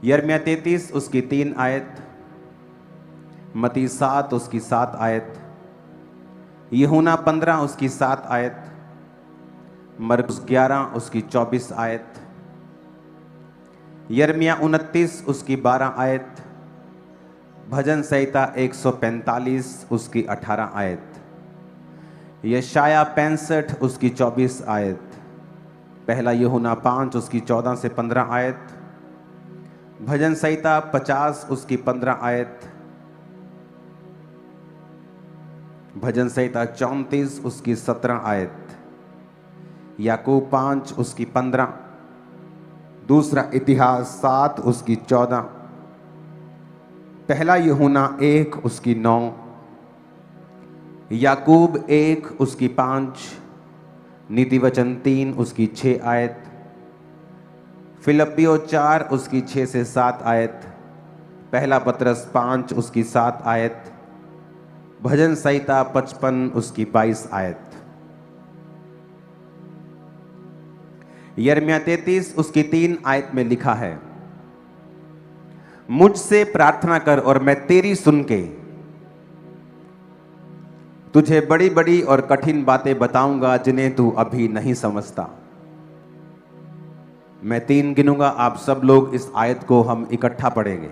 यिर्मयाह 33 उसकी 3 आयत, मत्ती 7 उसकी 7 आयत, यूहन्ना 15 उसकी 7 आयत, मरकुस 11 उसकी 24 आयत, यिर्मयाह 29 उसकी 12 आयत, भजन संहिता 145 उसकी 18 आयत, यशाया 65 उसकी 24 आयत, पहला यूहन्ना 5 उसकी 14 से 15 आयत, भजन संहिता 50 उसकी 15 आयत, भजन संहिता 34 उसकी 17 आयत, याकूब 5 उसकी 15, दूसरा इतिहास 7 उसकी 14, पहला यूहन्ना 1 उसकी 9, याकूब 1 उसकी 5, नीतिवचन 3 उसकी 6 आयत, फिलिप्पियों 4 उसकी 6 से 7 आयत, पहला पत्रस 5 उसकी 7 आयत, भजन संहिता 55 उसकी 22 आयत। यिर्मयाह 33 उसकी 3 आयत में लिखा है, मुझसे प्रार्थना कर और मैं तेरी सुन के तुझे बड़ी बड़ी और कठिन बातें बताऊंगा जिन्हें तू अभी नहीं समझता। मैं 3 गिनूंगा, आप सब लोग इस आयत को हम इकट्ठा पढ़ेंगे।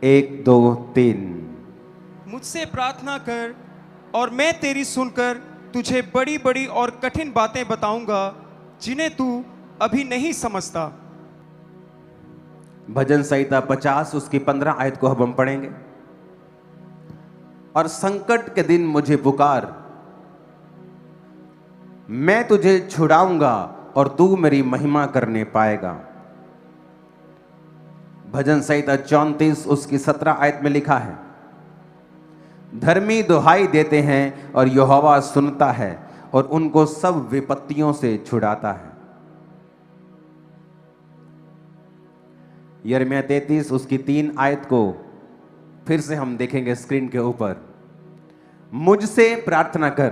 1 2 3। मुझसे प्रार्थना कर और मैं तेरी सुनकर तुझे बड़ी बड़ी और कठिन बातें बताऊंगा जिन्हें तू अभी नहीं समझता। भजन संहिता 50 उसकी 15 आयत को अब हम पढ़ेंगे। और संकट के दिन मुझे पुकार, मैं तुझे छुड़ाऊंगा और तू मेरी महिमा करने पाएगा। भजन संहिता 34 उसकी 17 आयत में लिखा है, धर्मी दुहाई देते हैं और यहोवा सुनता है और उनको सब विपत्तियों से छुड़ाता है। यिर्मयाह 33 उसकी 3 आयत को फिर से हम देखेंगे स्क्रीन के ऊपर। मुझसे प्रार्थना कर,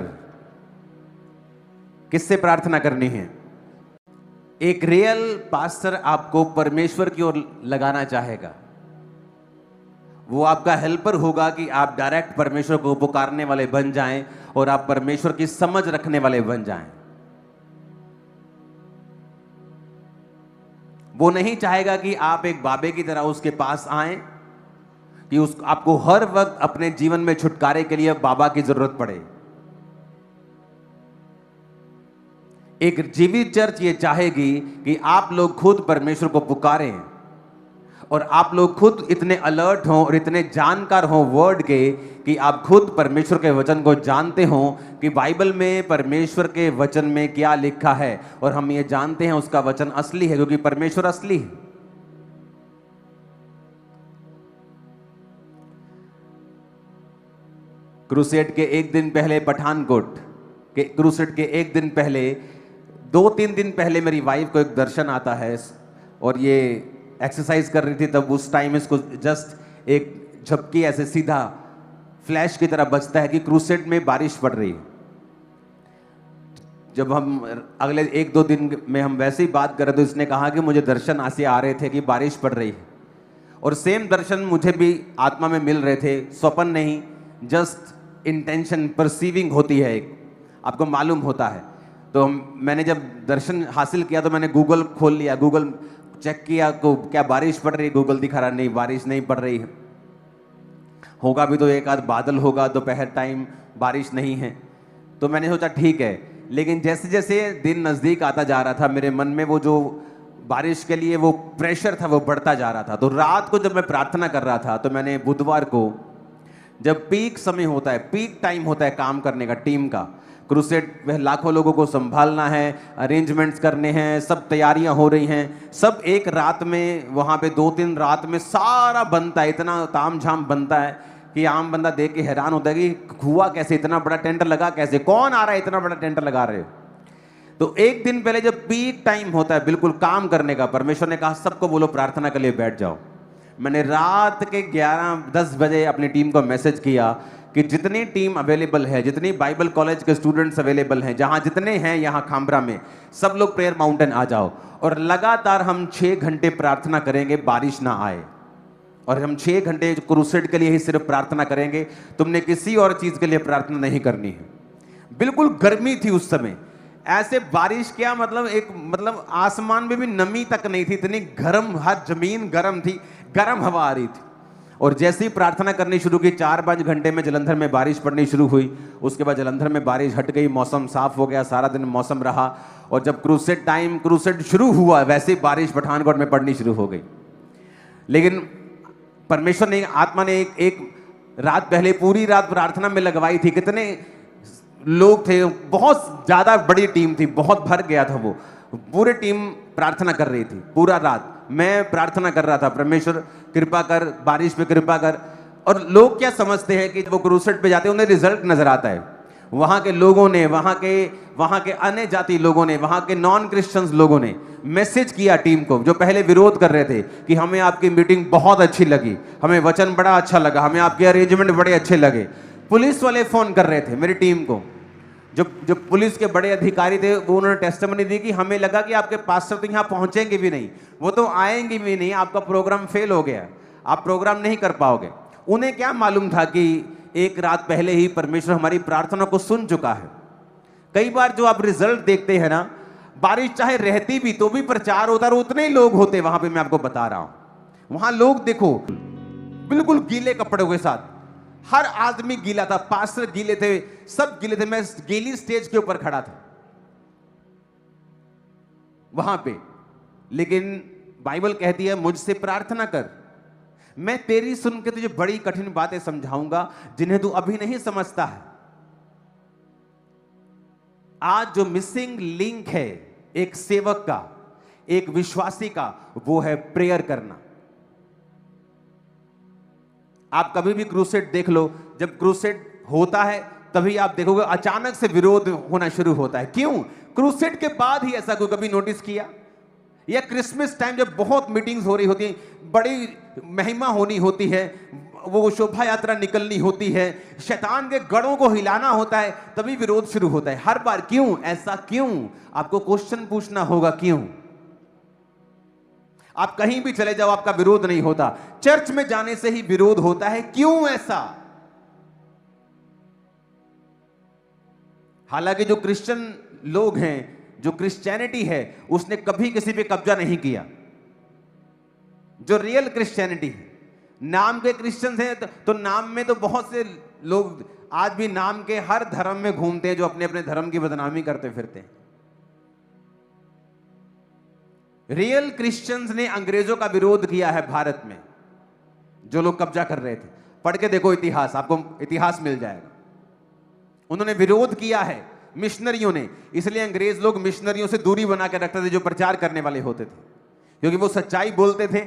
किससे प्रार्थना करनी है? एक रियल पास्टर आपको परमेश्वर की ओर लगाना चाहेगा। वो आपका हेल्पर होगा कि आप डायरेक्ट परमेश्वर को पुकारने वाले बन जाएं और आप परमेश्वर की समझ रखने वाले बन जाएं। वो नहीं चाहेगा कि आप एक बाबे की तरह उसके पास आएं, कि आपको हर वक्त अपने जीवन में छुटकारे के लिए बाबा की जरूरत पड़े। एक जीवित चर्च ये चाहेगी कि आप लोग खुद परमेश्वर को पुकारें और आप लोग खुद इतने अलर्ट हों और इतने जानकार हों वर्ड के कि आप खुद परमेश्वर के वचन को जानते हों कि बाइबल में परमेश्वर के वचन में क्या लिखा है, और हम ये जानते हैं उसका वचन असली है क्योंकि परमेश्वर असली है। क्रूसेड के एक दिन पहले, पठानकोट के क्रूसेड के एक दिन पहले, 2-3 दिन पहले मेरी वाइफ को एक दर्शन आता है और ये एक्सरसाइज कर रही थी। तब उस टाइम इसको जस्ट एक झपकी ऐसे सीधा फ्लैश की तरह बचता है कि क्रूसेड में बारिश पड़ रही है। जब हम अगले 1-2 दिन में हम वैसे ही बात कर रहे थे, उसने कहा कि मुझे दर्शन ऐसे आ रहे थे कि बारिश पड़ रही है, और सेम दर्शन मुझे भी आत्मा में मिल रहे थे। स्वप्न नहीं, जस्ट इंटेंशन परसीविंग होती है, एक आपको मालूम होता है। तो मैंने जब दर्शन हासिल किया तो मैंने गूगल खोल लिया, गूगल चेक किया को क्या बारिश पड़ रही है, गूगल दिखा रहा नहीं, बारिश नहीं पड़ रही है। होगा भी तो एक आध बादल होगा, दोपहर टाइम बारिश नहीं है। तो मैंने सोचा ठीक है, लेकिन जैसे जैसे दिन नज़दीक आता जा रहा था मेरे मन में वो जो बारिश के लिए वो प्रेशर था वो बढ़ता जा रहा था। तो रात को जब मैं प्रार्थना कर रहा था तो मैंने बुधवार को, जब पीक समय होता है, पीक टाइम होता है काम करने का टीम का, क्रूसेड वह लाखों लोगों को संभालना है, अरेंजमेंट्स करने हैं, सब तैयारियां हो रही हैं, सब एक रात में वहाँ पे 2-3 रात में सारा बनता है, इतना तामझाम बनता है कि आम बंदा देख के हैरान होता है कि हुआ कैसे, इतना बड़ा टेंट लगा कैसे, कौन आ रहा है इतना बड़ा टेंट लगा रहे हो। तो एक दिन पहले जब पीक टाइम होता है बिल्कुल काम करने का, परमेश्वर ने कहा सबको बोलो प्रार्थना के लिए बैठ जाओ। मैंने रात के 11-10 बजे अपनी टीम को मैसेज किया कि जितनी टीम अवेलेबल है, जितनी बाइबल कॉलेज के स्टूडेंट्स अवेलेबल हैं, जहां जितने हैं यहाँ खामरा में, सब लोग प्रेयर माउंटेन आ जाओ और लगातार हम 6 घंटे प्रार्थना करेंगे, बारिश ना आए। और हम 6 घंटे क्रूसेड के लिए ही सिर्फ प्रार्थना करेंगे, तुमने किसी और चीज के लिए प्रार्थना नहीं करनी है। बिल्कुल गर्मी थी उस समय, ऐसे बारिश क्या मतलब आसमान में भी नमी तक नहीं थी, इतनी गर्म, हर जमीन गर्म थी, गर्म हवा आ रही थी। और जैसे ही प्रार्थना करनी शुरू की, 4-5 घंटे में जलंधर में बारिश पड़नी शुरू हुई। उसके बाद जलंधर में बारिश हट गई, मौसम साफ हो गया, सारा दिन मौसम रहा। और जब क्रूसेड शुरू हुआ, वैसे ही बारिश पठानकोट में पड़नी शुरू हो गई। लेकिन परमेश्वर ने, आत्मा ने एक रात पहले पूरी रात प्रार्थना में लगवाई थी। कितने लोग थे, बहुत ज्यादा बड़ी टीम थी, बहुत भर गया था वो। पूरी टीम प्रार्थना कर रही थी पूरा रात। मैं प्रार्थना कर रहा था, परमेश्वर कृपा कर, बारिश पे कृपा कर। और लोग क्या समझते हैं कि वो क्रूसेड पे जाते हैं, उन्हें रिजल्ट नजर आता है। वहां के लोगों ने, वहां के अन्य जाति लोगों ने, वहां के नॉन क्रिश्चियंस लोगों ने मैसेज किया टीम को, जो पहले विरोध कर रहे थे, कि हमें आपकी मीटिंग बहुत अच्छी लगी, हमें वचन बड़ा अच्छा लगा, हमें आपके अरेंजमेंट बड़े अच्छे लगे। पुलिस वाले फोन कर रहे थे मेरी टीम को, जो पुलिस के बड़े अधिकारी थे, वो उन्होंने टेस्टिमनी दी कि हमें लगा कि आपके पास्टर तो यहाँ पहुंचेंगे भी नहीं, वो तो आएंगे भी नहीं, आपका प्रोग्राम फेल हो गया, आप प्रोग्राम नहीं कर पाओगे। उन्हें क्या मालूम था कि एक रात पहले ही परमेश्वर हमारी प्रार्थना को सुन चुका है। कई बार जो आप रिजल्ट देखते हैं ना, बारिश चाहे रहती भी तो भी प्रचार होता, और उतने ही लोग होते वहां पे। मैं आपको बता रहा हूं, वहां लोग देखो बिल्कुल गीले कपड़ों के साथ, हर आदमी गीला था, पास्टर गीले थे, सब गीले थे। मैं गीली स्टेज के ऊपर खड़ा था वहां पे। लेकिन बाइबल कहती है, मुझसे प्रार्थना कर, मैं तेरी सुन के तुझे बड़ी कठिन बातें समझाऊंगा जिन्हें तू अभी नहीं समझता है। आज जो मिसिंग लिंक है एक सेवक का, एक विश्वासी का, वो है प्रेयर करना। आप कभी भी क्रूसेड देख लो, जब क्रूसेड होता है तभी आप देखोगे अचानक से विरोध होना शुरू होता है। क्यों? क्रूसेड के बाद ही ऐसा कोई कभी नोटिस किया? या क्रिसमस टाइम जब बहुत मीटिंग्स हो रही होती हैं, बड़ी महिमा होनी होती है, वो शोभा यात्रा निकलनी होती है, शैतान के गढ़ों को हिलाना होता है, तभी विरोध शुरू होता है हर बार। क्यों? ऐसा क्यों? आपको क्वेश्चन पूछना होगा, क्यों? आप कहीं भी चले जाओ, आपका विरोध नहीं होता, चर्च में जाने से ही विरोध होता है। क्यों ऐसा? हालांकि जो क्रिश्चियन लोग हैं, जो क्रिश्चियनिटी है, उसने कभी किसी पे कब्जा नहीं किया। जो रियल क्रिश्चियनिटी है, नाम के क्रिश्चियंस हैं तो नाम में तो बहुत से लोग आज भी नाम के हर धर्म में घूमते हैं, जो अपने अपने धर्म की बदनामी करते फिरते हैं। रियल क्रिश्चियंस ने अंग्रेजों का विरोध किया है भारत में, जो लोग कब्जा कर रहे थे। पढ़ के देखो इतिहास, आपको इतिहास मिल जाएगा। उन्होंने विरोध किया है मिशनरियों ने, इसलिए अंग्रेज लोग मिशनरियों से दूरी बना के रखते थे, जो प्रचार करने वाले होते थे, क्योंकि वो सच्चाई बोलते थे,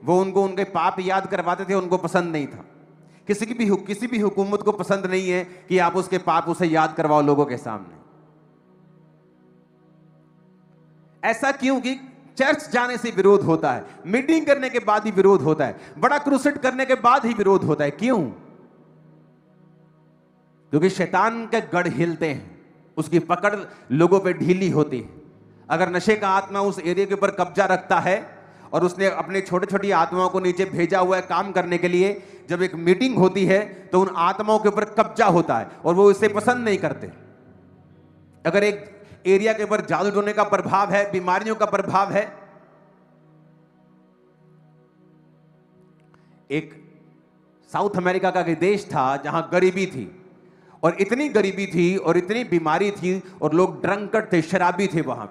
वो उनको उनके पाप याद करवाते थे, उनको पसंद नहीं था। किसी भी हुकूमत को पसंद नहीं है कि आप उसके पाप उसे याद करवाओ लोगों के सामने। ऐसा क्यों? कि चर्च जाने से विरोध होता है, मीटिंग करने के बाद ही विरोध होता है, बड़ा क्रूसेड करने के बाद ही विरोध होता है। क्यों? क्योंकि शैतान के गढ़ हिलते हैं, उसकी पकड़ लोगों पे ढीली होती है। अगर नशे का आत्मा उस एरिया के ऊपर कब्जा रखता है और उसने अपने छोटे छोटी आत्माओं को नीचे भेजा हुआ है काम करने के लिए, जब एक मीटिंग होती है तो उन आत्माओं के ऊपर कब्जा होता है और वो इसे पसंद नहीं करते। अगर एक एरिया के ऊपर जादू टोने का प्रभाव है, बीमारियों का प्रभाव है, एक साउथ अमेरिका का देश था जहां गरीबी थी, और इतनी गरीबी थी और इतनी बीमारी थी और लोग ड्रंकर्ड थे, शराबी थे। वहां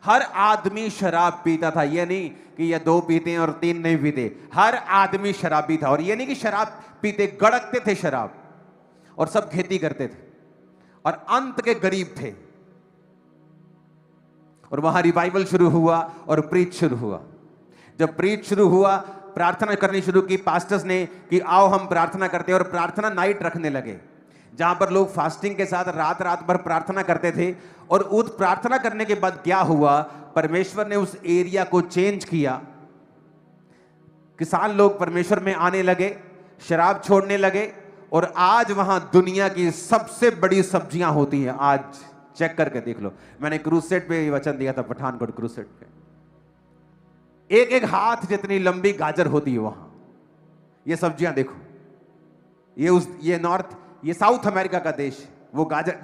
हर आदमी शराब पीता था। यह नहीं कि ये 2 पीते हैं और 3 नहीं पीते, हर आदमी शराबी था। और यह नहीं कि शराब पीते, गड़कते थे शराब, और सब खेती करते थे और अंत के गरीब थे। और वहां रिवाइवल शुरू हुआ और प्रीच शुरू हुआ। जब प्रीच शुरू हुआ, प्रार्थना करनी शुरू की पास्टर्स ने कि आओ हम प्रार्थना करते हैं, और प्रार्थना नाइट रखने लगे, जहां पर लोग फास्टिंग के साथ रात रात भर प्रार्थना करते थे। और उस प्रार्थना करने के बाद क्या हुआ, परमेश्वर ने उस एरिया को चेंज किया। किसान लोग परमेश्वर में आने लगे, शराब छोड़ने लगे, और आज वहां दुनिया की सबसे बड़ी सब्जियां होती हैं। आज चेक करके देख लो, मैंने क्रूसेट पे वचन दिया था, पठानकोट क्रूसेट पे, एक एक हाथ जितनी लंबी गाजर होती है वहां। ये सब्जियां देखो, ये नॉर्थ, ये साउथ अमेरिका का देश, वो गाजर,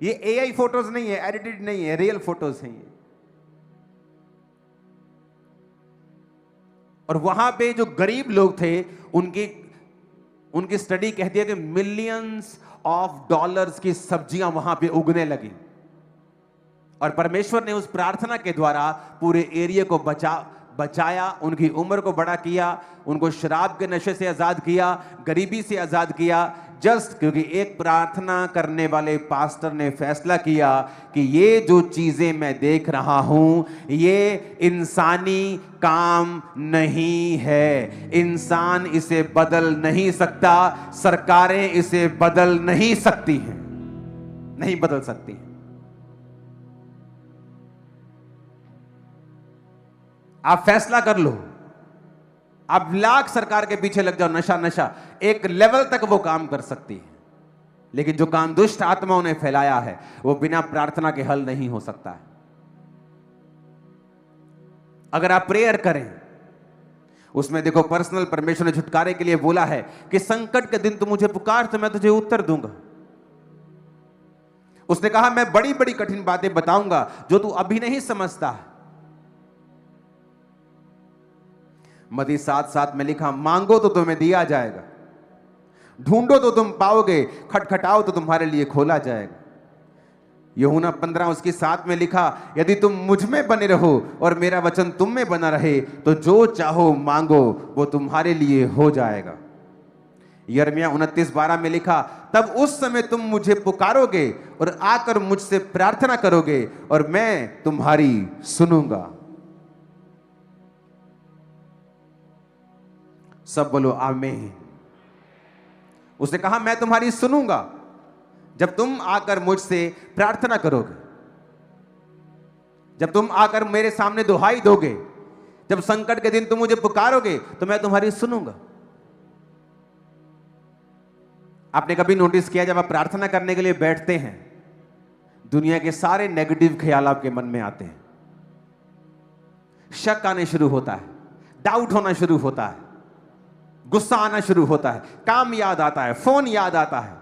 ये एआई फोटोज नहीं है, एडिटेड नहीं है, रियल फोटोज हैं ये। और वहां पे जो गरीब लोग थे, उनकी स्टडी कहती है कि मिलियंस ऑफ डॉलर्स की सब्जियां वहां पे उगने लगी। और परमेश्वर ने उस प्रार्थना के द्वारा पूरे एरिया को बचाया, उनकी उम्र को बड़ा किया, उनको शराब के नशे से आजाद किया, गरीबी से आजाद किया, जस्ट क्योंकि एक प्रार्थना करने वाले पास्टर ने फैसला किया कि ये जो चीजें मैं देख रहा हूं ये इंसानी काम नहीं है, इंसान इसे बदल नहीं सकता, सरकारें इसे बदल नहीं सकती हैं, नहीं बदल सकती हैं। आप फैसला कर लो, आप लाख सरकार के पीछे लग जाओ, नशा एक लेवल तक वो काम कर सकती है, लेकिन जो काम दुष्ट आत्माओं ने फैलाया है वो बिना प्रार्थना के हल नहीं हो सकता है। अगर आप प्रेयर करें, उसमें देखो पर्सनल परमेश्वर ने छुटकारे के लिए बोला है कि संकट के दिन तू मुझे पुकार तो मैं तुझे उत्तर दूंगा। उसने कहा मैं बड़ी बड़ी कठिन बातें बताऊंगा जो तू अभी नहीं समझता है। मत्ती 7:7 में लिखा, मांगो तो तुम्हें दिया जाएगा, ढूंढो तो तुम पाओगे, खटखटाओ तो तुम्हारे लिए खोला जाएगा। यूहन्ना 15:7 में लिखा, यदि तुम मुझ में बने रहो और मेरा वचन तुम में बना रहे तो जो चाहो मांगो वो तुम्हारे लिए हो जाएगा। यिर्मयाह 29:12 में लिखा, तब उस समय तुम मुझे पुकारोगे और आकर मुझसे प्रार्थना करोगे और मैं तुम्हारी सुनूंगा। सब बोलो आमीन। उसने कहा मैं तुम्हारी सुनूंगा जब तुम आकर मुझसे प्रार्थना करोगे, जब तुम आकर मेरे सामने दुहाई दोगे, जब संकट के दिन तुम मुझे पुकारोगे तो मैं तुम्हारी सुनूंगा। आपने कभी नोटिस किया जब आप प्रार्थना करने के लिए बैठते हैं, दुनिया के सारे नेगेटिव ख्याल आपके मन में आते हैं, शक आने शुरू होता है, डाउट होना शुरू होता है, गुस्सा आना शुरू होता है, काम याद आता है, फोन याद आता है,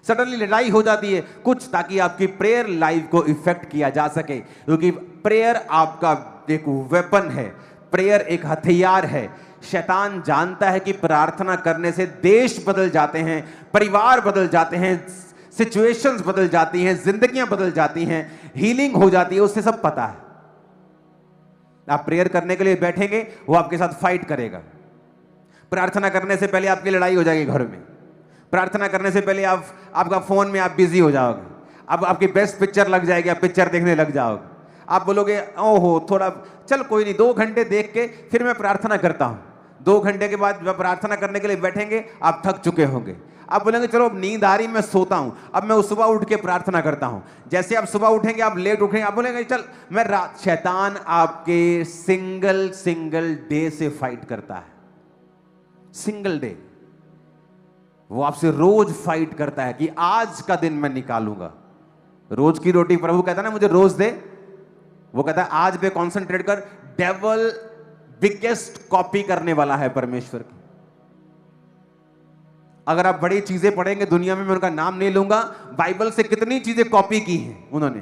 सडनली लड़ाई हो जाती है कुछ, ताकि आपकी प्रेयर लाइफ को इफेक्ट किया जा सके। क्योंकि प्रेयर आपका एक वेपन है, प्रेयर एक हथियार है। शैतान जानता है कि प्रार्थना करने से देश बदल जाते हैं, परिवार बदल जाते हैं, सिचुएशंस बदल जाती हैं, जिंदगियां बदल जाती हैं, हीलिंग हो जाती है, उससे सब पता है। आप प्रेयर करने के लिए बैठेंगे, वो आपके साथ फाइट करेगा। प्रार्थना करने से पहले आपकी लड़ाई हो जाएगी घर में, प्रार्थना करने से पहले आपका फोन में आप बिजी हो जाओगे, अब आपकी बेस्ट पिक्चर लग जाएगी, आप पिक्चर देखने लग जाओगे, आप बोलोगे ओहो थोड़ा चल कोई नहीं 2 घंटे देख के फिर मैं प्रार्थना करता हूं। 2 घंटे के बाद जब प्रार्थना करने के लिए बैठेंगे आप थक चुके होंगे, आप बोलेंगे चलो अब नींद आ रही मैं सोता हूं, अब मैं सुबह उठ के प्रार्थना करता हूं। जैसे आप सुबह उठेंगे आप लेट उठेंगे, आप बोलेंगे चल मैं रात। शैतान आपके सिंगल डे से फाइट करता है, सिंगल डे। वो आपसे रोज फाइट करता है कि आज का दिन मैं निकालूंगा। रोज की रोटी प्रभु कहता है ना मुझे रोज दे, वो कहता है आज पे कॉन्सेंट्रेट कर। डेविल बिगेस्ट कॉपी करने वाला है परमेश्वर की। अगर आप बड़ी चीजें पढ़ेंगे दुनिया में, मैं उनका नाम नहीं लूंगा, बाइबल से कितनी चीजें कॉपी की हैं उन्होंने,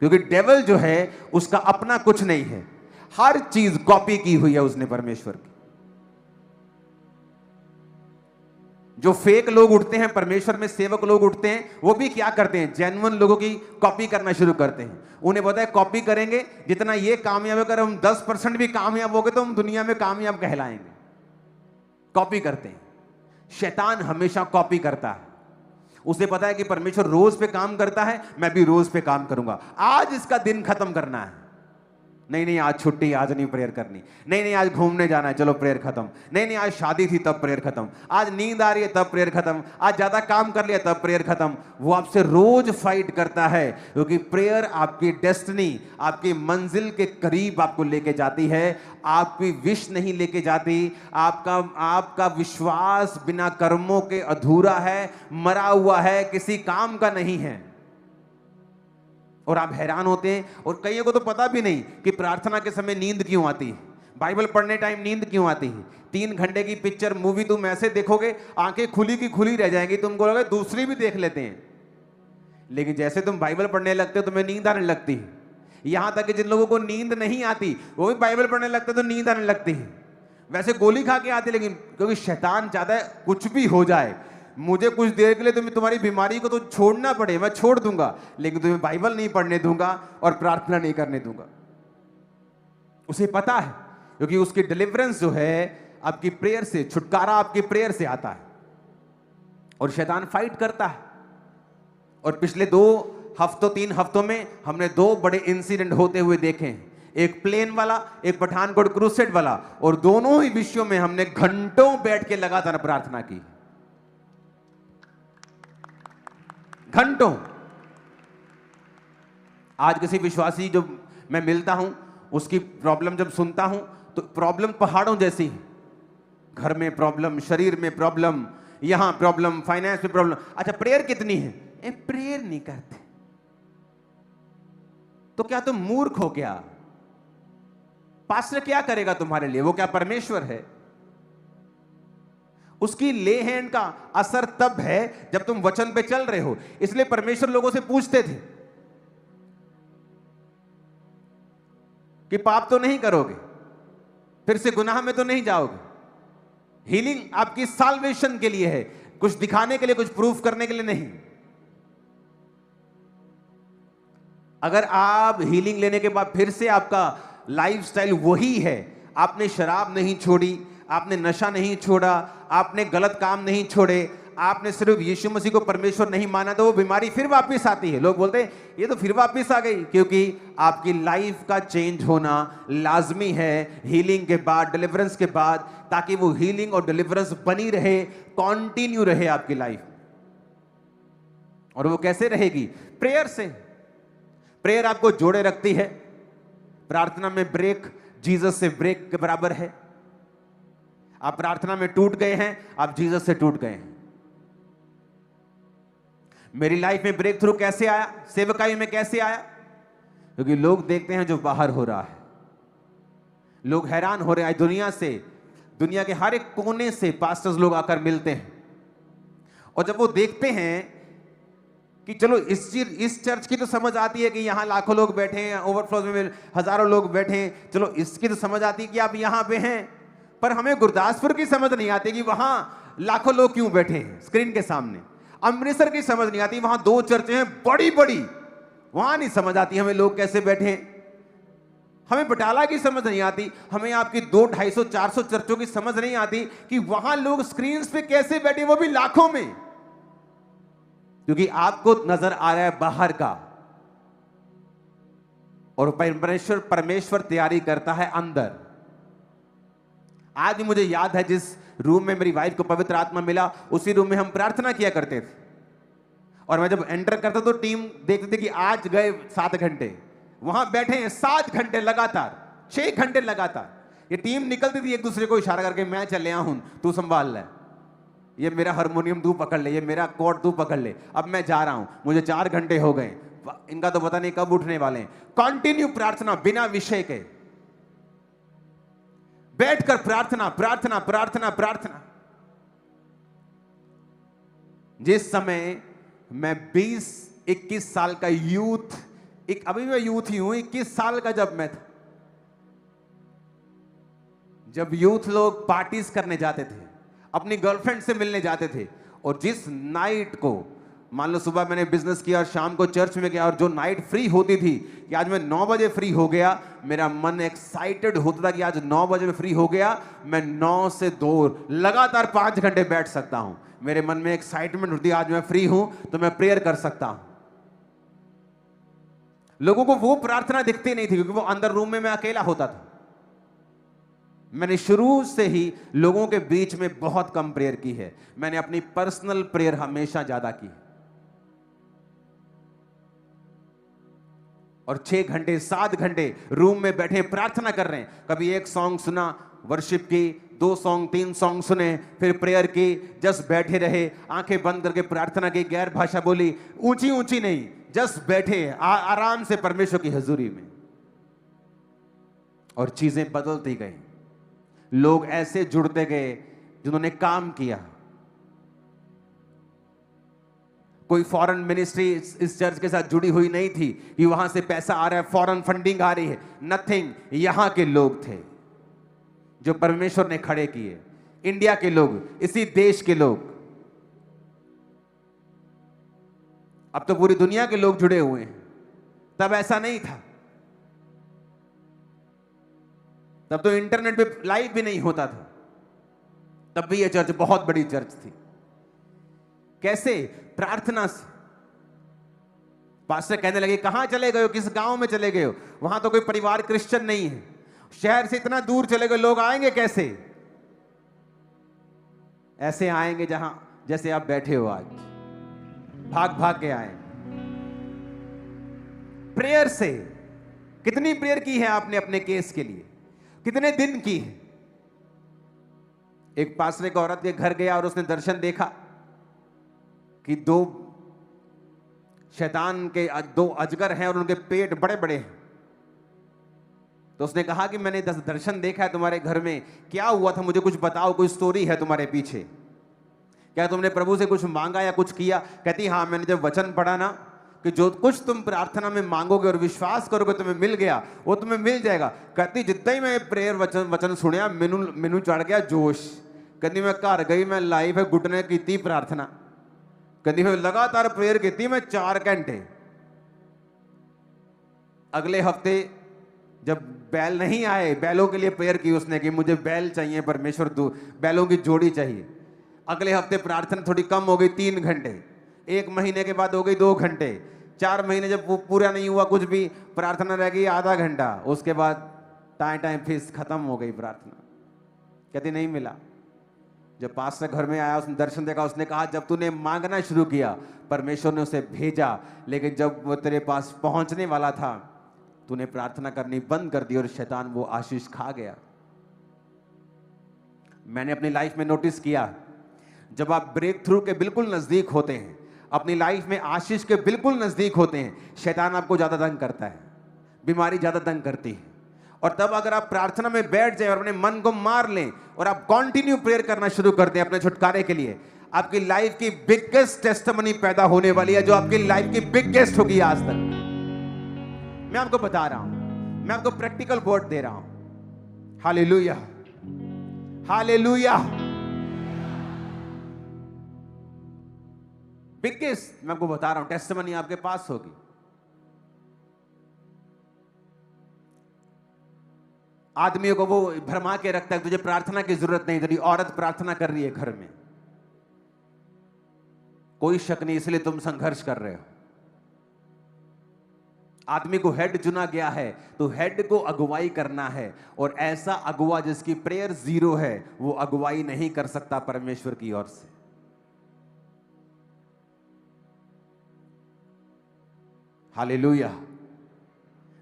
क्योंकि डेविल जो है उसका अपना कुछ नहीं है, हर चीज कॉपी की हुई है उसने परमेश्वर की। जो फेक लोग उठते हैं, परमेश्वर में सेवक लोग उठते हैं, वो भी क्या करते हैं, जेन्युइन लोगों की कॉपी करना शुरू करते हैं। उन्हें पता है कॉपी करेंगे, जितना ये कामयाब है, अगर हम 10% भी कामयाब हो गए तो हम दुनिया में कामयाब कहलाएंगे। कॉपी करते हैं। शैतान हमेशा कॉपी करता है। उसे पता है कि परमेश्वर रोज पे काम करता है, मैं भी रोज पे काम करूंगा। आज इसका दिन खत्म करना है, नहीं नहीं आज छुट्टी, आज नहीं प्रेयर करनी, नहीं नहीं आज घूमने जाना है, चलो प्रेयर खत्म, नहीं नहीं आज शादी थी तब प्रेयर खत्म, आज नींद आ रही है तब प्रेयर खत्म, आज ज्यादा काम कर लिया तब प्रेयर खत्म। वो आपसे रोज फाइट करता है, क्योंकि प्रेयर आपकी डेस्टिनी, आपकी मंजिल के करीब आपको लेके जाती है, आपकी विश नहीं लेके जाती। आपका विश्वास बिना कर्मों के अधूरा है, मरा हुआ है, किसी काम का नहीं है। और आप हैरान होते हैं, और कईयों को तो पता भी नहीं कि प्रार्थना के समय नींद क्यों आती है, बाइबल पढ़ने टाइम नींद क्यों आती है। 3 घंटे की पिक्चर मूवी तुम ऐसे देखोगे, आंखें खुली की खुली रह जाएंगी, तुमको लगेगा दूसरी भी देख लेते हैं, लेकिन जैसे तुम बाइबल पढ़ने लगते हो तुम्हें नींद आने लगती है। यहां तक कि जिन लोगों को नींद नहीं आती वो भी बाइबल पढ़ने लगते तो नींद आने लगती है। वैसे गोली खा के आती, लेकिन क्योंकि शैतान चाहता है कुछ भी हो जाए, मुझे कुछ देर के लिए तुम्हारी बीमारी को तो छोड़ना पड़े, मैं छोड़ दूंगा, लेकिन तुम्हें बाइबल नहीं पढ़ने दूंगा और प्रार्थना नहीं करने दूंगा। उसे पता है, क्योंकि उसकी डिलीवरेंस जो है आपकी प्रेयर से, छुटकारा आपकी प्रेयर से आता है। और शैतान फाइट करता है। और पिछले 3 हफ्तों में हमने 2 बड़े इंसिडेंट होते हुए देखे हैं, एक प्लेन वाला, एक पठानकोट क्रूसेड वाला, और दोनों ही विषयों में हमने घंटों बैठ के लगातार प्रार्थना की, घंटों। आज किसी विश्वासी जो मैं मिलता हूं, उसकी प्रॉब्लम जब सुनता हूं तो प्रॉब्लम पहाड़ों जैसी है। घर में प्रॉब्लम, शरीर में प्रॉब्लम, यहां प्रॉब्लम, फाइनेंस में प्रॉब्लम। अच्छा प्रेयर कितनी है? प्रेयर नहीं करते तो क्या तुम मूर्ख हो क्या? पास्टर क्या करेगा तुम्हारे लिए? वो क्या परमेश्वर है? उसकी ले हैंड का असर तब है जब तुम वचन पे चल रहे हो। इसलिए परमेश्वर लोगों से पूछते थे कि पाप तो नहीं करोगे, फिर से गुनाह में तो नहीं जाओगे। हीलिंग आपकी साल्वेशन के लिए है, कुछ दिखाने के लिए, कुछ प्रूफ करने के लिए नहीं। अगर आप हीलिंग लेने के बाद फिर से आपका लाइफस्टाइल वही है, आपने शराब नहीं छोड़ी, आपने नशा नहीं छोड़ा, आपने गलत काम नहीं छोड़े, आपने सिर्फ यीशु मसीह को परमेश्वर नहीं माना, तो वो बीमारी फिर वापस आती है। लोग बोलते हैं ये तो फिर वापस आ गई, क्योंकि आपकी लाइफ का चेंज होना लाजमी है हीलिंग के बाद, डिलीवरेंस के बाद, ताकि वो हीलिंग और डिलीवरेंस बनी रहे, कंटिन्यू रहे आपकी लाइफ। और वो कैसे रहेगी? प्रेयर से। प्रेयर आपको जोड़े रखती है। प्रार्थना में ब्रेक जीसस से ब्रेक के बराबर है। आप प्रार्थना में टूट गए हैं, आप जीसस से टूट गए हैं। मेरी लाइफ में ब्रेक थ्रू कैसे आया, सेवकाई में कैसे आया? क्योंकि लोग देखते हैं जो बाहर हो रहा है, लोग हैरान हो रहे हैं। दुनिया से, दुनिया के हर एक कोने से पास्टर्स लोग आकर मिलते हैं, और जब वो देखते हैं कि चलो इस चर्च की तो समझ आती है कि यहां लाखों लोग बैठे हैं, ओवरफ्लो में हजारों लोग बैठे हैं, चलो इसकी तो समझ आती है कि आप यहां पे हैं, पर हमें गुरदासपुर की समझ नहीं आती कि वहां लाखों लोग क्यों बैठे हैं स्क्रीन के सामने। अमृतसर की समझ नहीं आती, वहां 2 चर्चें हैं बड़ी बड़ी, वहां नहीं समझ आती हमें लोग कैसे बैठे हैं। हमें बटाला की समझ नहीं आती, हमें आपकी 200, 250, 400 चर्चों की समझ नहीं आती कि वहां लोग स्क्रीन पे कैसे बैठे, वो भी लाखों में। क्योंकि आपको नजर आ रहा है बाहर का, और परमेश्वर तैयारी करता है अंदर। आज भी मुझे याद है जिस रूम में मेरी वाइफ को पवित्र आत्मा मिला, उसी रूम में हम प्रार्थना किया करते थे। और मैं जब एंटर करता तो टीम देखते थे कि आज गए 7 घंटे, वहां बैठे हैं 7 घंटे लगातार, 6 घंटे लगातार। ये टीम निकलती थी एक दूसरे को इशारा करके, मैं चले हूं, तू संभाल ले, ये मेरा हारमोनियम तू पकड़ ले, ये मेरा कॉर्ड तू पकड़ ले, अब मैं जा रहा हूं, मुझे 4 घंटे हो गए, इनका तो पता नहीं कब उठने वाले हैं। कंटिन्यू प्रार्थना, बिना विषय के, बैठकर प्रार्थना प्रार्थना प्रार्थना प्रार्थना। जिस समय मैं 20-21 साल का यूथ, अभी मैं यूथ ही हूं, 21 साल का जब मैं था, जब यूथ लोग पार्टीज करने जाते थे, अपनी गर्लफ्रेंड से मिलने जाते थे, और जिस नाइट को, मान लो सुबह मैंने बिजनेस किया और शाम को चर्च में गया, और जो नाइट फ्री होती थी कि आज मैं 9 बजे फ्री हो गया, मेरा मन एक्साइटेड होता था कि आज 9 बजे में फ्री हो गया, मैं 9 से 2 लगातार 5 घंटे बैठ सकता हूं। मेरे मन में एक्साइटमेंट होती है, आज मैं फ्री हूं तो मैं प्रेयर कर सकता हूं। लोगों को वो प्रार्थना दिखती नहीं थी, क्योंकि वो अंदर रूम में मैं अकेला होता था। मैंने शुरू से ही लोगों के बीच में बहुत कम प्रेयर की है। मैंने अपनी पर्सनल प्रेयर हमेशा ज्यादा की है। और 6 घंटे 7 घंटे रूम में बैठे प्रार्थना कर रहे हैं। कभी एक सॉन्ग सुना, वर्शिप की, 2 सॉन्ग 3 सॉन्ग सुने, फिर प्रेयर की, जस्ट बैठे रहे, आंखें बंद करके प्रार्थना की, गैर भाषा बोली, ऊंची ऊंची नहीं, जस्ट बैठे आराम से परमेश्वर की हजूरी में। और चीजें बदलती गई। लोग ऐसे जुड़ते गए जिन्होंने काम किया। कोई फॉरेन मिनिस्ट्री इस चर्च के साथ जुड़ी हुई नहीं थी कि वहां से पैसा आ रहा है, फॉरेन फंडिंग आ रही है, नथिंग। यहां के लोग थे जो परमेश्वर ने खड़े किए, इंडिया के लोग, इसी देश के लोग। अब तो पूरी दुनिया के लोग जुड़े हुए हैं, तब ऐसा नहीं था। तब तो इंटरनेट पे लाइव भी नहीं होता था, तब भी यह चर्च बहुत बड़ी चर्च थी। कैसे? प्रार्थना से। पास्टर कहने लगे, कहां चले गए हो, किस गांव में चले गए हो, वहां तो कोई परिवार क्रिश्चियन नहीं है, शहर से इतना दूर चले गए, लोग आएंगे कैसे? ऐसे आएंगे जहां जैसे आप बैठे हो आज, भाग भाग के आए। प्रेयर से। कितनी प्रेयर की है आपने अपने केस के लिए? कितने दिन की है? एक पास्टर एक औरत के घर गया और उसने दर्शन देखा कि 2 शैतान के 2 अजगर हैं और उनके पेट बड़े बड़े हैं। तो उसने कहा कि मैंने दर्शन देखा है तुम्हारे घर में, क्या हुआ था, मुझे कुछ बताओ, कोई स्टोरी है तुम्हारे पीछे, क्या तुमने प्रभु से कुछ मांगा या कुछ किया? कहती हाँ, मैंने जब वचन पढ़ा ना कि जो कुछ तुम प्रार्थना में मांगोगे और विश्वास करोगे तुम्हें मिल गया, वो तुम्हें मिल जाएगा। कहती जितना ही मैं प्रेयर वचन सुनिया, मैनू चढ़ गया जोश। कहती मैं घर गई, मैं लाइव है घुटने की प्रार्थना, कहती मैं लगातार प्रेयर की, मैं 4 घंटे। अगले हफ्ते जब बैल नहीं आए, बैलों के लिए प्रेयर की उसने कि मुझे बैल चाहिए परमेश्वर, बैलों की जोड़ी चाहिए। अगले हफ्ते प्रार्थना थोड़ी कम हो गई, 3 घंटे। 1 महीने के बाद हो गई 2 घंटे। 4 महीने जब वो पूरा नहीं हुआ कुछ भी, प्रार्थना रह गई आधा घंटा। उसके बाद टाइम फीस खत्म हो गई प्रार्थना। कहती नहीं मिला। जब पास्टर घर में आया, उसने दर्शन देखा, उसने कहा जब तूने मांगना शुरू किया परमेश्वर ने उसे भेजा, लेकिन जब वो तेरे पास पहुंचने वाला था तूने प्रार्थना करनी बंद कर दी और शैतान वो आशीष खा गया। मैंने अपनी लाइफ में नोटिस किया, जब आप ब्रेक थ्रू के बिल्कुल नजदीक होते हैं, अपनी लाइफ में आशीष के बिल्कुल नजदीक होते हैं, शैतान आपको ज्यादा तंग करता है, बीमारी ज्यादा तंग करती है। और तब अगर आप प्रार्थना में बैठ जाए और अपने मन को मार लें और आप कंटिन्यू प्रेयर करना शुरू कर दें अपने छुटकारे के लिए, आपकी लाइफ की बिगेस्ट टेस्टिमनी पैदा होने वाली है, जो आपकी लाइफ की बिगेस्ट होगी आज तक। मैं आपको बता रहा हूं, मैं आपको प्रैक्टिकल वर्ड दे रहा हूं। Hallelujah, hallelujah. बिगेस्ट मैं आपको बता रहा हूं टेस्टिमनी आपके पास होगी। आदमियों को वो भरमा के रखता है, तुझे प्रार्थना की जरूरत नहीं, तेरी औरत प्रार्थना कर रही है घर में, कोई शक नहीं, इसलिए तुम संघर्ष कर रहे हो। आदमी को हेड चुना गया है तो हेड को अगुवाई करना है, और ऐसा अगुवा जिसकी प्रेयर 0 है वो अगुवाई नहीं कर सकता परमेश्वर की ओर से। हालेलुया।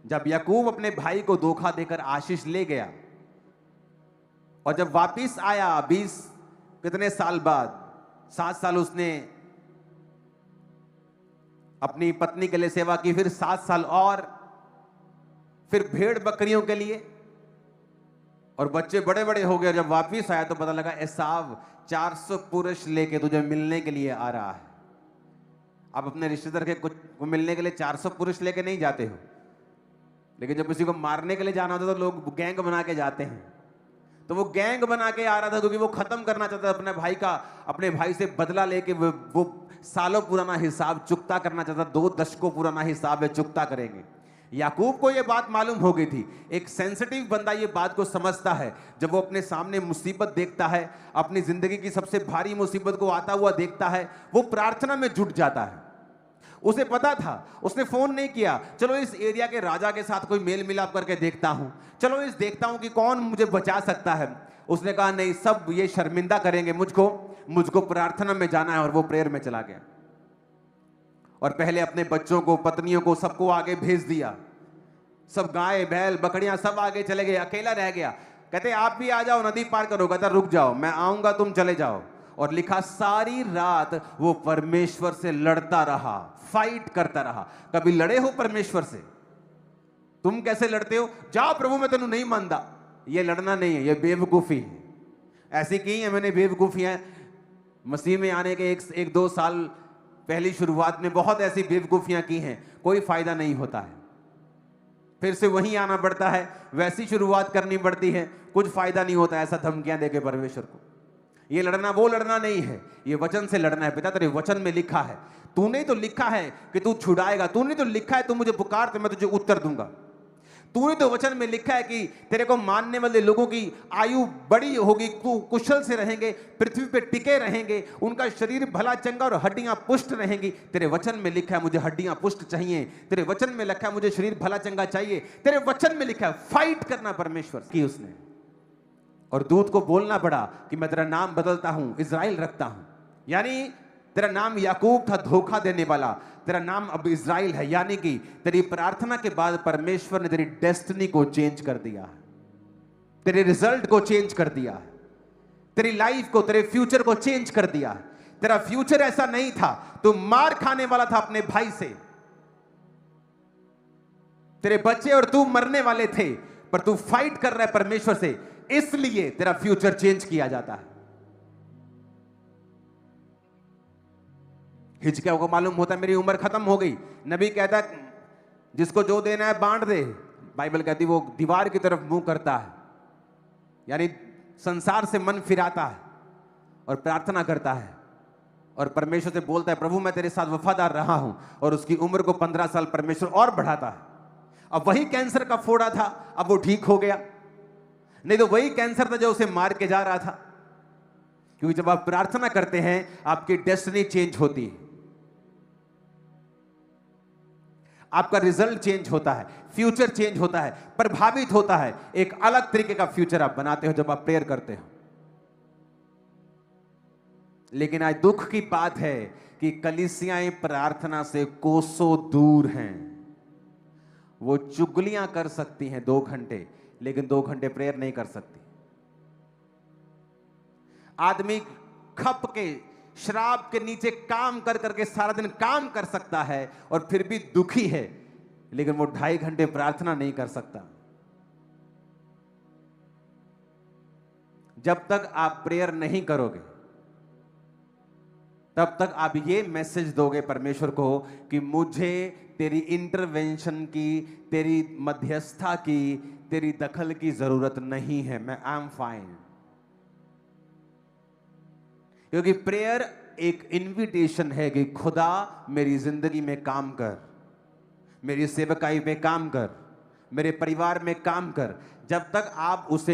जब याकूब अपने भाई को धोखा देकर आशीष ले गया और जब वापिस आया 20 कितने साल बाद, 7 साल उसने अपनी पत्नी के लिए सेवा की, फिर 7 साल और, फिर भेड़ बकरियों के लिए, और बच्चे बड़े बड़े हो गए। जब वापिस आया तो पता लगा एसाव 400 पुरुष लेके तुझे मिलने के लिए आ रहा है। आप अपने रिश्तेदार के को मिलने के लिए 400 पुरुष लेके नहीं जाते हो, लेकिन जब किसी को मारने के लिए जाना होता तो लोग गैंग बना के जाते हैं। तो वो गैंग बना के आ रहा था क्योंकि वो खत्म करना चाहता था अपने भाई का, अपने भाई से बदला लेके वो सालों पुराना हिसाब चुकता करना चाहता, 2 दशकों पुराना हिसाब है, चुकता करेंगे। याकूब को ये बात मालूम हो गई थी। एक सेंसिटिव बंदा ये बात को समझता है, जब वो अपने सामने मुसीबत देखता है, अपनी जिंदगी की सबसे भारी मुसीबत को आता हुआ देखता है, वो प्रार्थना में जुट जाता है। उसे पता था, उसने फोन नहीं किया चलो इस एरिया के राजा के साथ कोई मेल मिलाप करके देखता हूं, चलो इस देखता हूं कि कौन मुझे बचा सकता है। उसने कहा नहीं, सब ये शर्मिंदा करेंगे मुझको प्रार्थना में जाना है, और वो प्रेयर में चला गया। और पहले अपने बच्चों को, पत्नियों को, सबको आगे भेज दिया। सब गाय बैल बकरियां सब आगे चले गए, अकेला रह गया। कहते आप भी आ जाओ, नदी पार करो। कहता रुक जाओ, मैं आऊंगा, तुम चले जाओ। और लिखा सारी रात वो परमेश्वर से लड़ता रहा, फाइट करता रहा। कभी लड़े हो परमेश्वर से? तुम कैसे लड़ते हो? जाओ प्रभु मैं तेनू नहीं मानता। ये लड़ना नहीं है, ये बेवकूफी है। ऐसी की है मैंने बेवकूफियां मसीह में आने के एक दो साल पहली शुरुआत में, बहुत ऐसी बेवकूफियां की हैं, कोई फायदा नहीं होता है। फिर से वहीं आना पड़ता है, वैसी शुरुआत करनी पड़ती है, कुछ फायदा नहीं होता। ऐसा धमकियां देके परमेश्वर को। ये लड़ना वो लड़ना नहीं है, ये वचन से लड़ना है। पिता तेरे वचन में लिखा है, तूने तो लिखा है कि तू छुड़ाएगा, तूने तो लिखा है तू मुझे पुकार तो मैं तुझे उत्तर दूंगा। तूने तो वचन में लिखा है कि तेरे को मानने वाले लोगों की आयु बड़ी होगी, कुशल से रहेंगे, पृथ्वी पे टिके रहेंगे, उनका शरीर भला चंगा और हड्डियां पुष्ट रहेंगी। तेरे वचन में लिखा है मुझे हड्डियां पुष्ट चाहिए, तेरे वचन में लिखा है मुझे शरीर भला चंगा चाहिए, तेरे वचन में लिखा है। फाइट करना परमेश्वर की उसने। और दूत को बोलना पड़ा कि मैं तेरा नाम बदलता हूं, इज़राइल रखता हूं। यानी तेरा नाम याकूब था, धोखा देने वाला, तेरा नाम अब इज़राइल है। यानी कि तेरी प्रार्थना के बाद परमेश्वर ने तेरी डेस्टिनी को चेंज कर दिया है, तेरे रिजल्ट को चेंज कर दिया है, तेरी लाइफ को, तेरे फ्यूचर को चेंज कर दिया है। तेरा फ्यूचर ऐसा नहीं था, तू मार खाने वाला था अपने भाई से, तेरे बच्चे और तू मरने वाले थे, पर तू फाइट कर रहा है परमेश्वर से, इसलिए तेरा फ्यूचर चेंज किया जाता है। हिजकिय्याह को मालूम होता है मेरी उम्र खत्म हो गई। नबी कहता है जिसको जो देना है बांट दे। बाइबल कहती वो दीवार की तरफ मुंह करता है, यानी संसार से मन फिराता है और प्रार्थना करता है और परमेश्वर से बोलता है प्रभु मैं तेरे साथ वफादार रहा हूं। और उसकी उम्र को 15 साल परमेश्वर और बढ़ाता है। अब वही कैंसर का फोड़ा था, अब वो ठीक हो गया, नहीं तो वही कैंसर था जो उसे मार के जा रहा था। क्योंकि जब आप प्रार्थना करते हैं आपकी डेस्टिनी चेंज होती है, आपका रिजल्ट चेंज होता है, फ्यूचर चेंज होता है, प्रभावित होता है। एक अलग तरीके का फ्यूचर आप बनाते हो जब आप प्रेयर करते हो। लेकिन आज दुख की बात है कि कलीसियाएं प्रार्थना से कोसों दूर हैं। वो चुगलियां कर सकती हैं 2 घंटे, लेकिन 2 घंटे प्रेयर नहीं कर सकती। आदमी खप के शराब के नीचे काम कर करके सारा दिन काम कर सकता है और फिर भी दुखी है, लेकिन वो 2.5 घंटे प्रार्थना नहीं कर सकता। जब तक आप प्रेयर नहीं करोगे तब तक आप ये मैसेज दोगे परमेश्वर को कि मुझे तेरी इंटरवेंशन की, तेरी मध्यस्थता की, तेरी दखल की जरूरत नहीं है, मैं आई एम फाइन। क्योंकि प्रेयर एक इनविटेशन है कि खुदा मेरी जिंदगी में काम कर, मेरी सेवकाई पे काम कर, मेरे परिवार में काम कर। जब तक आप उसे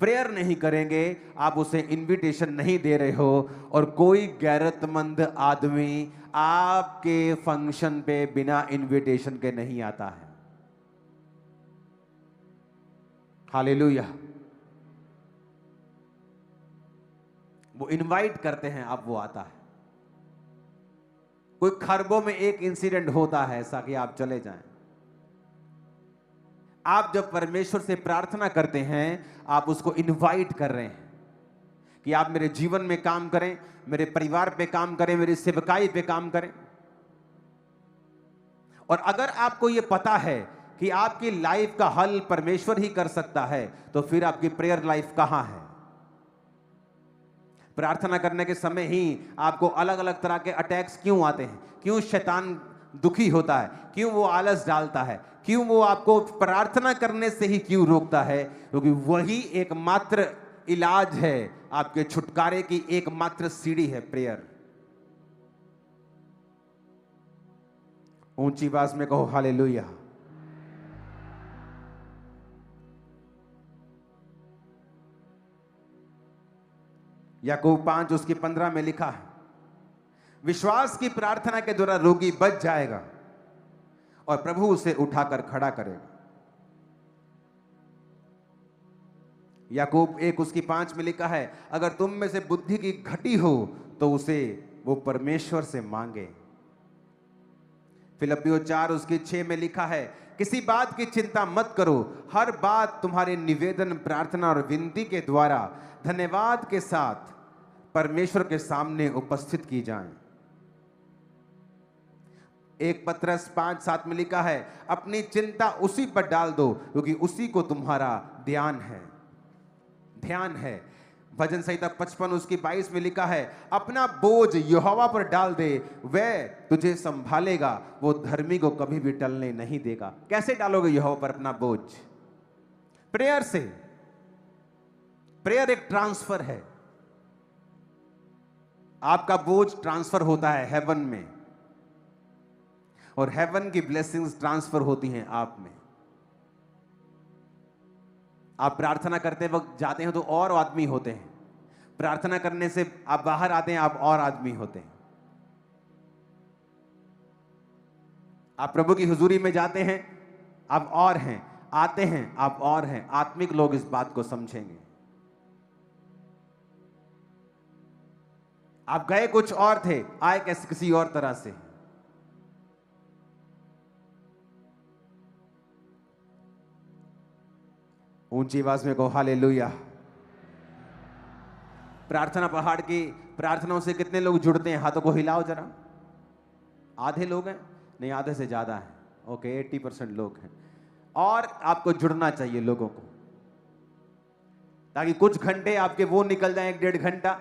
प्रेयर नहीं करेंगे आप उसे इनविटेशन नहीं दे रहे हो। और कोई गैरतमंद आदमी आपके फंक्शन पे बिना इनविटेशन के नहीं आता है। हालेलुया। वो इनवाइट करते हैं, आप वो आता है। कोई खरबों में एक इंसिडेंट होता है ऐसा कि आप चले जाएं। आप जब परमेश्वर से प्रार्थना करते हैं आप उसको इनवाइट कर रहे हैं कि आप मेरे जीवन में काम करें, मेरे परिवार पे काम करें, मेरी सेवकाई पे काम करें। और अगर आपको यह पता है कि आपकी लाइफ का हल परमेश्वर ही कर सकता है, तो फिर आपकी प्रेयर लाइफ कहां है? प्रार्थना करने के समय ही आपको अलग अलग तरह के अटैक्स क्यों आते हैं? क्यों शैतान दुखी होता है? क्यों वो आलस डालता है? क्यों वो आपको प्रार्थना करने से ही क्यों रोकता है? क्योंकि वही एकमात्र इलाज है, आपके छुटकारे की एकमात्र सीढ़ी है प्रेयर। ऊंची आवाज में कहो हालेलुया। याकूब 5 उसकी 15 में लिखा है, विश्वास की प्रार्थना के द्वारा रोगी बच जाएगा और प्रभु उसे उठाकर खड़ा करेगा। याकूब 1:5 में लिखा है, अगर तुम में से बुद्धि की घटी हो तो उसे वो परमेश्वर से मांगे। फिलिप्पियों 4:6 में लिखा है, किसी बात की चिंता मत करो, हर बात तुम्हारे निवेदन, प्रार्थना और विनती के द्वारा धन्यवाद के साथ परमेश्वर के सामने उपस्थित की जाए। 1 पत्रस 5:7 में लिखा है, अपनी चिंता उसी पर डाल दो क्योंकि उसी को तुम्हारा ध्यान है। भजन संहिता 55:22 में लिखा है, अपना बोझ यहोवा पर डाल दे, वह तुझे संभालेगा, वो धर्मी को कभी भी टलने नहीं देगा। कैसे डालोगे यहोवा पर अपना बोझ? प्रेयर से। प्रेयर एक ट्रांसफर है। आपका बोझ ट्रांसफर होता है हेवन में, और हेवन की ब्लेसिंग्स ट्रांसफर होती हैं आप में। आप प्रार्थना करते वक्त जाते हैं तो और आदमी होते हैं, प्रार्थना करने से आप बाहर आते हैं, आप और आदमी होते हैं। आप प्रभु की हुजूरी में जाते हैं, आप और हैं, आते हैं, आप और हैं। आत्मिक लोग इस बात को समझेंगे। आप गए कुछ और थे, आए कैसे किसी और तरह से। ऊंची आवाज में कहो हालेलुया। प्रार्थना पहाड़ की प्रार्थनाओं से कितने लोग जुड़ते हैं? हाथों को हिलाओ जरा। आधे लोग हैं? नहीं, आधे से ज्यादा है। ओके, 80% लोग हैं। और आपको जुड़ना चाहिए लोगों को, ताकि कुछ घंटे आपके वो निकल जाए, 1-1.5 घंटा,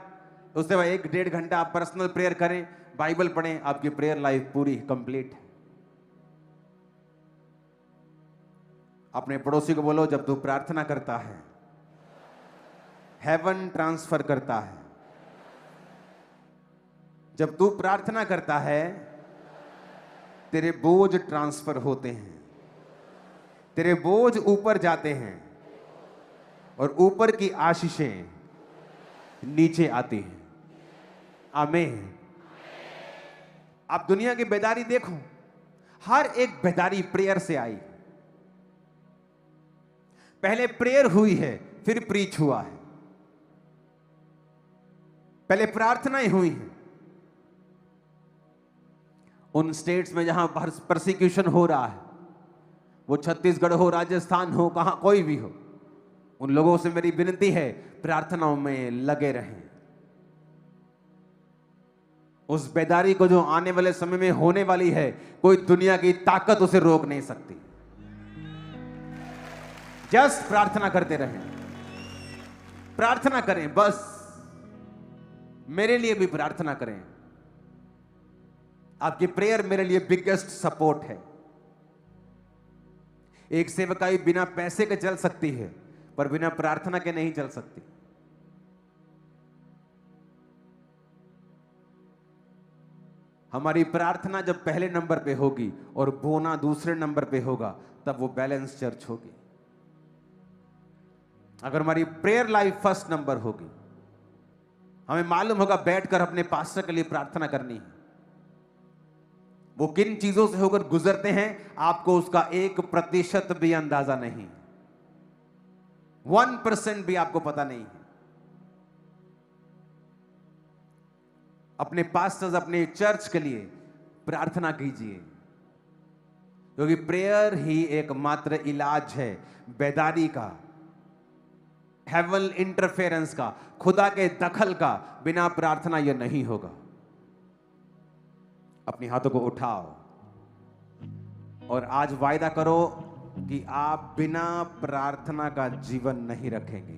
उसके बाद 1-1.5 घंटा आप पर्सनल प्रेयर करें, बाइबल पढ़ें, आपकी प्रेयर लाइफ पूरी कंप्लीट है। अपने पड़ोसी को बोलो, जब तू प्रार्थना करता है हेवन ट्रांसफर करता है। जब तू प्रार्थना करता है तेरे बोझ ट्रांसफर होते हैं, तेरे बोझ ऊपर जाते हैं और ऊपर की आशीषें नीचे आती हैं। आमीन। आप दुनिया की बेदारी देखो, हर एक बेदारी प्रेयर से आई। पहले प्रेयर हुई है, फिर प्रीच हुआ है। पहले प्रार्थनाएं हुई हैं। उन स्टेट्स में जहां परसिक्यूशन हो रहा है, वो छत्तीसगढ़ हो, राजस्थान हो, कहां कोई भी हो, उन लोगों से मेरी विनती है, प्रार्थनाओं में लगे रहें। उस बेदारी को जो आने वाले समय में होने वाली है, कोई दुनिया की ताकत उसे रोक नहीं सकती। जस्ट प्रार्थना करते रहें, प्रार्थना करें, बस मेरे लिए भी प्रार्थना करें। आपकी प्रेयर मेरे लिए बिगेस्ट सपोर्ट है। एक सेवकाई बिना पैसे के चल सकती है, पर बिना प्रार्थना के नहीं चल सकती। हमारी प्रार्थना जब पहले नंबर पे होगी और बोना दूसरे नंबर पे होगा, तब वो बैलेंस चर्च होगी। अगर हमारी प्रेयर लाइफ फर्स्ट नंबर होगी, हमें मालूम होगा बैठकर अपने पास्टर के लिए प्रार्थना करनी है, वो किन चीजों से होकर गुजरते हैं, आपको उसका 1% भी अंदाजा नहीं, 1% भी आपको पता नहीं है। अपने पास्टर्स, अपने चर्च के लिए प्रार्थना कीजिए, क्योंकि प्रेयर ही एकमात्र इलाज है बेदारी का, हेवल इंटरफेरेंस का, खुदा के दखल का। बिना प्रार्थना यह नहीं होगा। अपने हाथों को उठाओ और आज वायदा करो कि आप बिना प्रार्थना का जीवन नहीं रखेंगे।